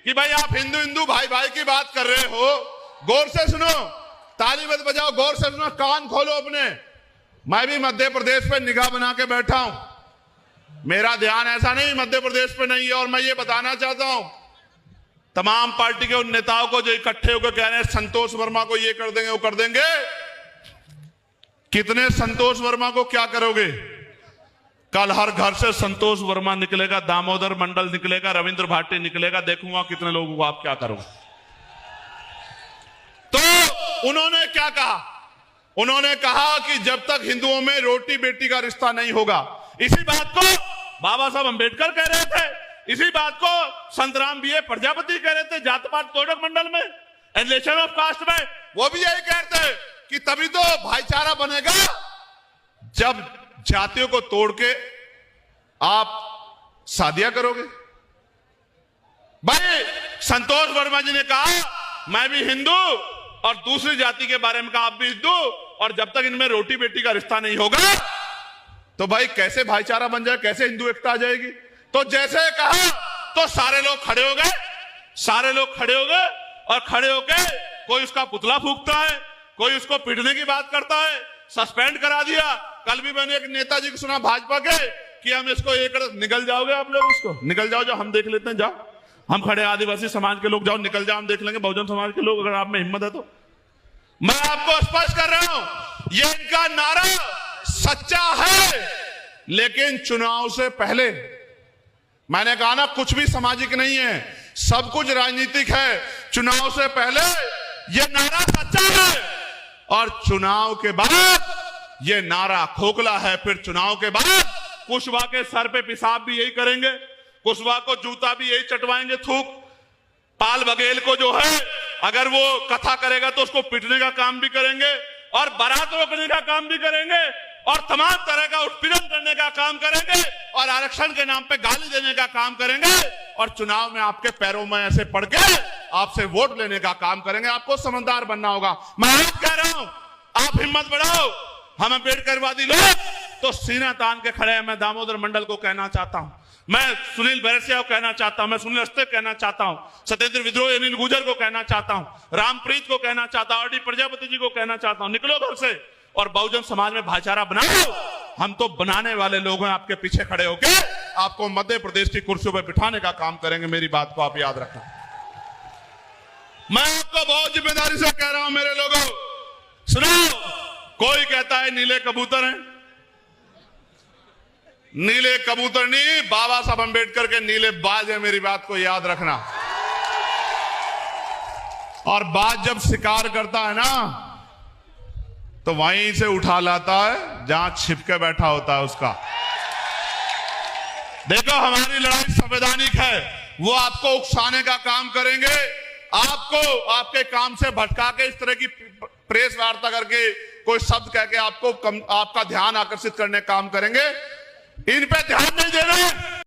कि भाई आप हिंदू हिंदू भाई भाई की बात कर रहे हो, गौर से सुनो, ताली मत बजाओ, गौर से सुनो, कान खोलो अपने। मैं भी मध्य प्रदेश पे निगाह बना के बैठा हूं, मेरा ध्यान ऐसा नहीं मध्य प्रदेश पे नहीं है। और मैं ये बताना चाहता हूं तमाम पार्टी के उन नेताओं को जो इकट्ठे होकर कह रहे हैं संतोष वर्मा को ये कर देंगे वो कर देंगे, कितने संतोष वर्मा को क्या करोगे? कल हर घर से संतोष वर्मा निकलेगा, दामोदर मंडल निकलेगा, रविंद्र भाटी निकलेगा, देखूंगा कितने लोगों को आप क्या करोगे। तो उन्होंने क्या कहा? उन्होंने कहा कि जब तक हिंदुओं में रोटी बेटी का रिश्ता नहीं होगा, इसी बात को बाबा साहब अंबेडकर कह रहे थे, इसी बात को संतराम बीए प्रजापति कह रहे थे जात पात तोड़क मंडल में, एलिगेशन ऑफ कास्ट में, वो भी यही कहते हैं कि तभी तो भाईचारा बनेगा जब जातियों को तोड़ के आप शादियां करोगे। भाई संतोष वर्मा जी ने कहा मैं भी हिंदू और दूसरी जाति के बारे में कहा आप भी हिंदू, और जब तक इनमें रोटी बेटी का रिश्ता नहीं होगा तो भाई कैसे भाईचारा बन जाए, कैसे हिंदू एकता आ जाएगी? तो जैसे कहा तो सारे लोग खड़े हो गए, सारे लोग खड़े हो गए, और खड़े होके कोई उसका पुतला फूंकता है, कोई उसको पीटने की बात करता है, सस्पेंड करा दिया। कल भी मैंने एक नेताजी को सुना भाजपा के कि हम इसको ये कर, निकल जाओगे आप लोग, उसको निकल जाओ, हम देख लेते हैं, जाओ, हम खड़े आदिवासी समाज के लोग, जाओ निकल जाओ, हम देख लेंगे बहुजन समाज के लोग, अगर आप में हिम्मत है तो। मैं आपको स्पष्ट कर रहा हूं, ये इनका नारा सच्चा है, लेकिन चुनाव से पहले मैंने कहा ना कुछ भी सामाजिक नहीं है, सब कुछ राजनीतिक है। चुनाव से पहले ये नारा सच्चा है और चुनाव के बाद ये नारा खोखला है। फिर चुनाव के बाद कुशवाहा के सर पे पेशाब भी यही करेंगे, कुशवाहा को जूता भी यही चटवाएंगे, थूक। पाल बघेल को जो है अगर वो कथा करेगा तो उसको पीटने का काम भी करेंगे, और बारात रोकने का काम भी करेंगे, और तमाम तरह का उत्पीड़न करने का काम करेंगे, और आरक्षण के नाम पे गाली देने का काम करेंगे, और चुनाव में आपके पैरों में ऐसे पड़ के आपसे वोट लेने का काम करेंगे। आपको समझदार बनना होगा। मैं आज कह रहा हूं आप हिम्मत बढ़ाओ, हम अम्बेडकरवादी लोग तो सीना तान के खड़े हैं। मैं दामोदर मंडल को कहना चाहता हूं, मैं सुनील बैरसिया को कहना चाहता हूं, मैं सुनील अस्ते कहना चाहता हूं, सत्येंद्र विद्रोही अनिल गुर्जर को कहना चाहता हूं, रामप्रीत को कहना चाहता हूं, आरडी प्रजापति जी को कहना चाहता हूं, निकलो घर से और बहुजन समाज में भाईचारा बनाओ। हम तो बनाने वाले लोग हैं, आपके पीछे खड़े होके आपको मध्य प्रदेश की कुर्सियों पर बिठाने का काम करेंगे। मेरी बात को आप याद रखना। मैं आपको बहुत जिम्मेदारी से कह रहा हूं मेरे लोगों, सुनो, कोई कहता है नीले कबूतर हैं, नीले कबूतर नहीं, बाबा साहब अंबेडकर के नीले बाज है। मेरी बात को याद रखना। और बाज जब शिकार करता है ना तो वहीं से उठा लाता है जहां छिपके बैठा होता है उसका। देखो हमारी लड़ाई संवैधानिक है, वो आपको उकसाने का काम करेंगे, आपको आपके काम से भटका के इस तरह की प्रेस वार्ता करके कोई शब्द कह के आपको आपका ध्यान आकर्षित करने का काम करेंगे। इन पे ध्यान नहीं देना।